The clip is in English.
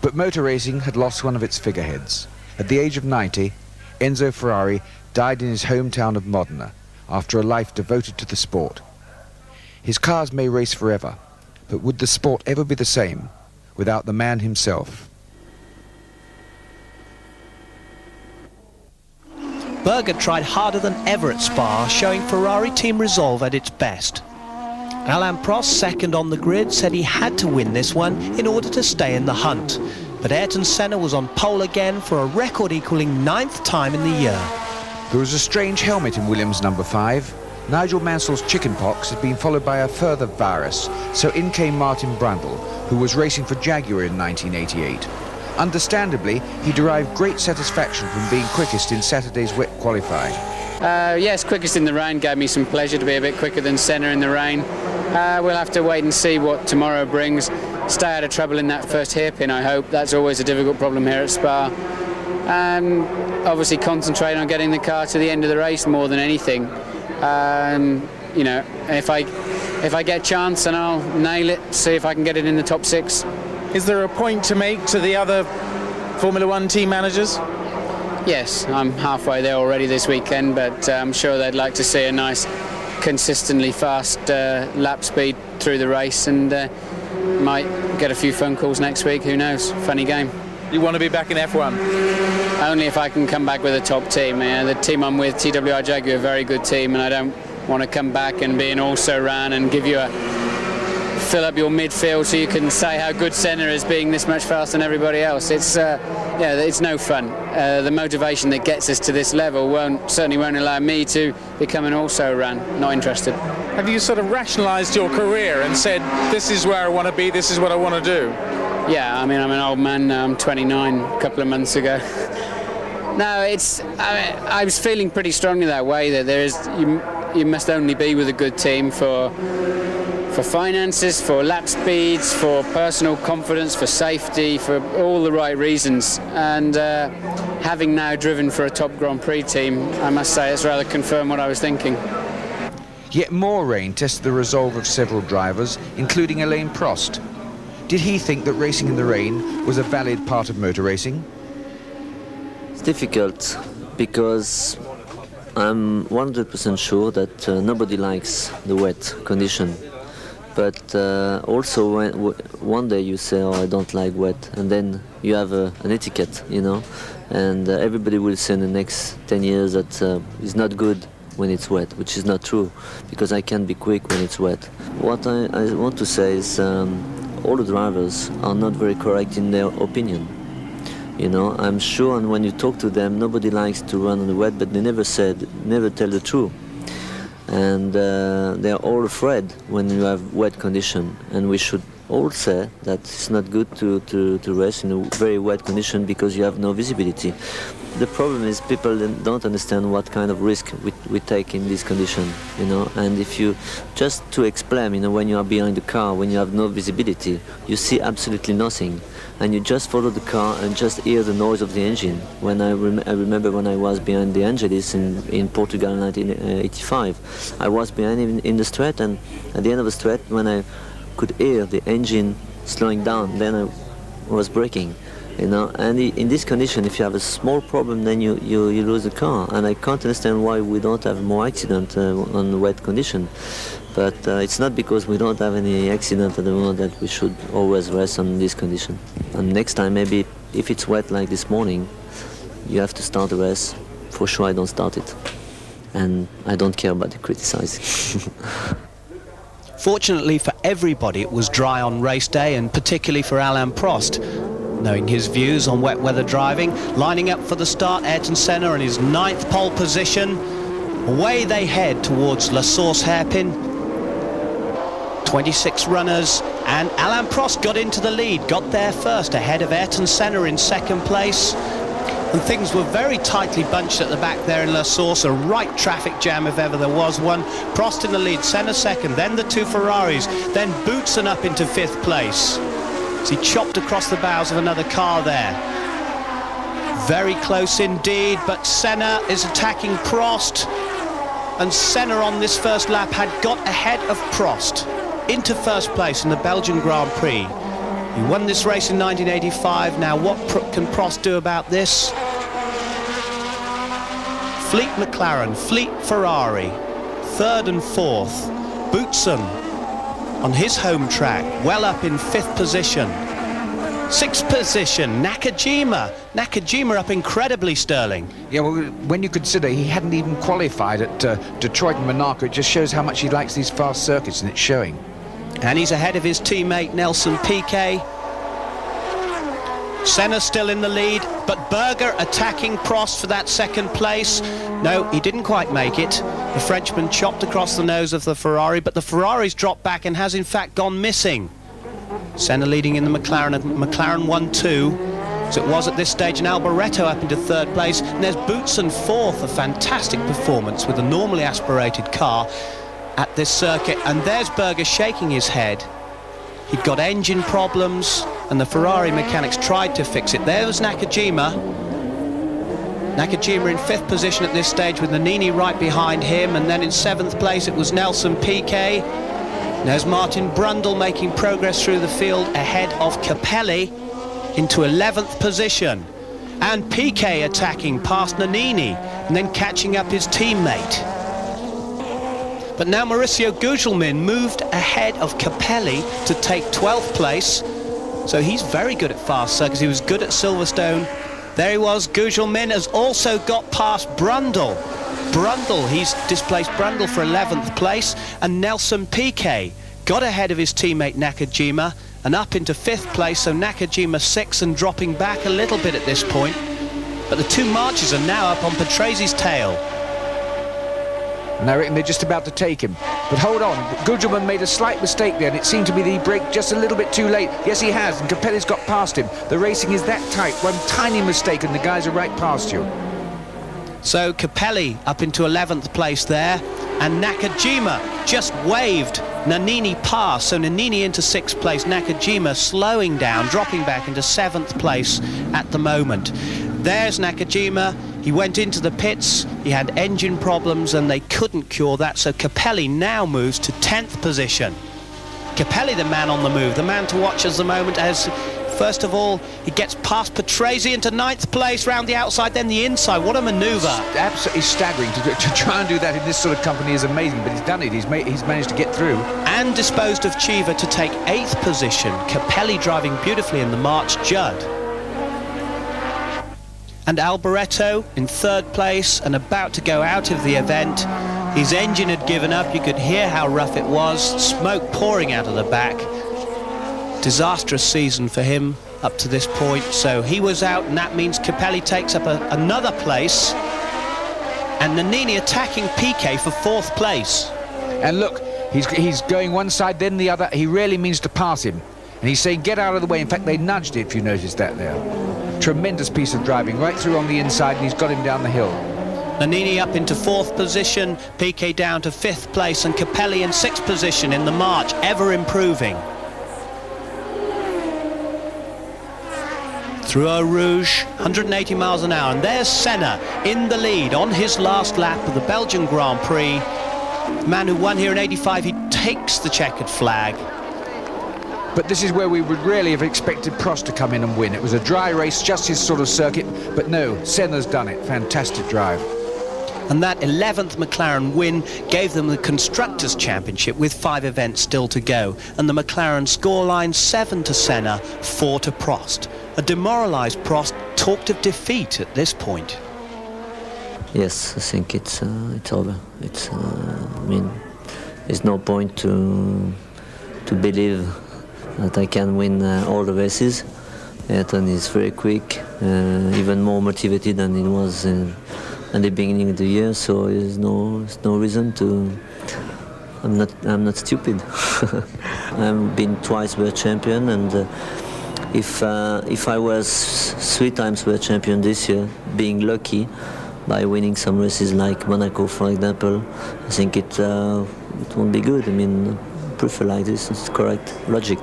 But motor racing had lost one of its figureheads. At the age of 90, Enzo Ferrari died in his hometown of Modena after a life devoted to the sport. His cars may race forever, but would the sport ever be the same without the man himself? Berger tried harder than ever at Spa, showing Ferrari team resolve at its best. Alain Prost, second on the grid, said he had to win this one in order to stay in the hunt. But Ayrton Senna was on pole again for a record-equaling 9th time in the year. There was a strange helmet in Williams' number 5. Nigel Mansell's chickenpox had been followed by a further virus, so in came Martin Brundle, who was racing for Jaguar in 1988. Understandably, he derived great satisfaction from being quickest in Saturday's wet qualifying. Yes, quickest in the rain gave me some pleasure to be a bit quicker than Senna in the rain. We'll have to wait and see what tomorrow brings. Stay out of trouble in that first hairpin, I hope. That's always a difficult problem here at Spa. And obviously concentrate on getting the car to the end of the race more than anything. You know, if I get a chance, then I'll nail it, see if I can get it in the top 6. Is there a point to make to the other Formula One team managers? Yes, I'm halfway there already this weekend, but I'm sure they'd like to see a nice, consistently fast lap speed through the race, and might get a few phone calls next week, who knows, funny game. You want to be back in F1? Only if I can come back with a top team. The team I'm with, TWR Jaguar, a very good team, and I don't want to come back and be an also-ran and give you fill up your midfield so you can say how good Senna is being this much faster than everybody else. It's yeah, it's no fun. The motivation that gets us to this level certainly won't allow me to become an also-ran. Not interested. Have you sort of rationalised your career and said, this is where I want to be, this is what I want to do? Yeah, I mean, I'm an old man now. I'm 29 a couple of months ago. No, I was feeling pretty strongly that way, that you must only be with a good team for finances, for lap speeds, for personal confidence, for safety, for all the right reasons. And having now driven for a top Grand Prix team, I must say it's rather confirmed what I was thinking. Yet more rain tested the resolve of several drivers, including Alain Prost. Did he think that racing in the rain was a valid part of motor racing? It's difficult because I'm 100% sure that nobody likes the wet condition. But also one day you say, oh, I don't like wet, and then you have an etiquette, you know, and everybody will say in the next 10 years that it's not good when it's wet, which is not true, because I can be quick when it's wet. What I want to say is all the drivers are not very correct in their opinion. You know, I'm sure, and when you talk to them, nobody likes to run on the wet, but they never tell the truth. And they're all afraid when you have wet condition, and we should all say that it's not good to race in a very wet condition because you have no visibility. The problem is people don't understand what kind of risk we take in this condition, you know, and if you just to explain, you know, when you are behind the car, when you have no visibility, you see absolutely nothing, and you just follow the car and just hear the noise of the engine. When I remember when I was behind the Angelis in Portugal in 1985, I was behind him in the straight, and at the end of the straight, when I could hear the engine slowing down, then I was braking. You know, and in this condition, if you have a small problem, then you lose the car. And I can't understand why we don't have more accident on wet condition. But it's not because we don't have any accident at the moment that we should always race on this condition. And next time, maybe if it's wet like this morning, you have to start the race. For sure, I don't start it. And I don't care about the criticizing. Fortunately for everybody, it was dry on race day, and particularly for Alain Prost. Knowing his views on wet weather driving, lining up for the start, Ayrton Senna in his 9th pole position. Away they head towards La Source hairpin. 26 runners, and Alain Prost got into the lead, got there first, ahead of Ayrton Senna in 2nd place. And things were very tightly bunched at the back there in La Source, a right traffic jam if ever there was one. Prost in the lead, Senna 2nd, then the 2 Ferraris, then Boutsen up into 5th place. As he chopped across the bows of another car there. Very close indeed, but Senna is attacking Prost, and Senna on this first lap had got ahead of Prost into 1st place in the Belgian Grand Prix. He won this race in 1985. Now, what can Prost do about this? Fleet McLaren, Fleet Ferrari, third and fourth. Boutsen on his home track, well up in fifth position. Sixth position, Nakajima. Nakajima up incredibly, Sterling. Yeah, well, when you consider he hadn't even qualified at Detroit and Monaco, it just shows how much he likes these fast circuits, and it's showing. And he's ahead of his teammate Nelson Piquet. Senna still in the lead, but Berger attacking Prost for that second place. No, he didn't quite make it. The Frenchman chopped across the nose of the Ferrari, but the Ferrari's dropped back and has in fact gone missing. Senna leading in the McLaren, and McLaren 1-2. So it was at this stage, and Alboreto up into third place. And there's Boutsen fourth, a fantastic performance with a normally aspirated car at this circuit. And there's Berger shaking his head. He'd got engine problems, and the Ferrari mechanics tried to fix it. There was Nakajima. Nakajima in fifth position at this stage with Nannini right behind him, and then in seventh place it was Nelson Piquet. There's Martin Brundle making progress through the field ahead of Capelli into 11th position. And Piquet attacking past Nannini and then catching up his teammate. But now Mauricio Gugelmin moved ahead of Capelli to take 12th place. So he's very good at fast circuits. He was good at Silverstone. There he was. Gugelmin has also got past Brundle. He's displaced Brundle for 11th place, and Nelson Piquet got ahead of his teammate Nakajima and up into 5th place, so Nakajima 6th and dropping back a little bit at this point. But the two marchers are now up on Patresi's tail. And I reckon they're just about to take him. But hold on, Gugelmin made a slight mistake there, and it seemed to be that he braked just a little bit too late. Yes, he has, and Capelli's got past him. The racing is that tight. One tiny mistake and the guys are right past you. So Capelli up into 11th place there, and Nakajima just waved Nannini past, so Nannini into 6th place, Nakajima slowing down, dropping back into 7th place at the moment. There's Nakajima. He went into the pits, he had engine problems and they couldn't cure that, so Capelli now moves to 10th position. Capelli the man on the move, the man to watch at the moment, as first of all he gets past Patrese into 9th place round the outside, then the inside. What a manoeuvre. Absolutely staggering. To try and do that in this sort of company is amazing, but he's done it. He's managed to get through. And disposed of Chiva to take 8th position. Capelli driving beautifully in the March Judd. And Alboreto in 3rd place and about to go out of the event. His engine had given up. You could hear how rough it was. Smoke pouring out of the back. Disastrous season for him up to this point. So he was out, and that means Capelli takes up another place. And Nannini attacking Piquet for 4th place. And look, he's going one side, then the other. He really means to pass him. And he's saying, get out of the way. In fact, they nudged it, if you noticed that there. Tremendous piece of driving, right through on the inside, and he's got him down the hill. Nannini up into 4th position, Piquet down to 5th place, and Capelli in 6th position in the March, ever improving. Through Eau Rouge, 180 miles an hour, and there's Senna in the lead on his last lap of the Belgian Grand Prix. The man who won here in '85, he takes the checkered flag. But this is where we would really have expected Prost to come in and win. It was a dry race, just his sort of circuit, but no, Senna's done it. Fantastic drive. And that 11th McLaren win gave them the Constructors' Championship with 5 events still to go. And the McLaren scoreline 7 to Senna, 4 to Prost. A demoralised Prost talked of defeat at this point. Yes, I think it's over. I mean, there's no point to believe that I can win all the races. Ayrton is very quick, even more motivated than he was at the beginning of the year. So there's no reason to. I'm not stupid. I've been twice world champion, and if I was 3 times world champion this year, being lucky by winning some races like Monaco, for example, I think it won't be good. I mean, I prefer like this. It's correct logic.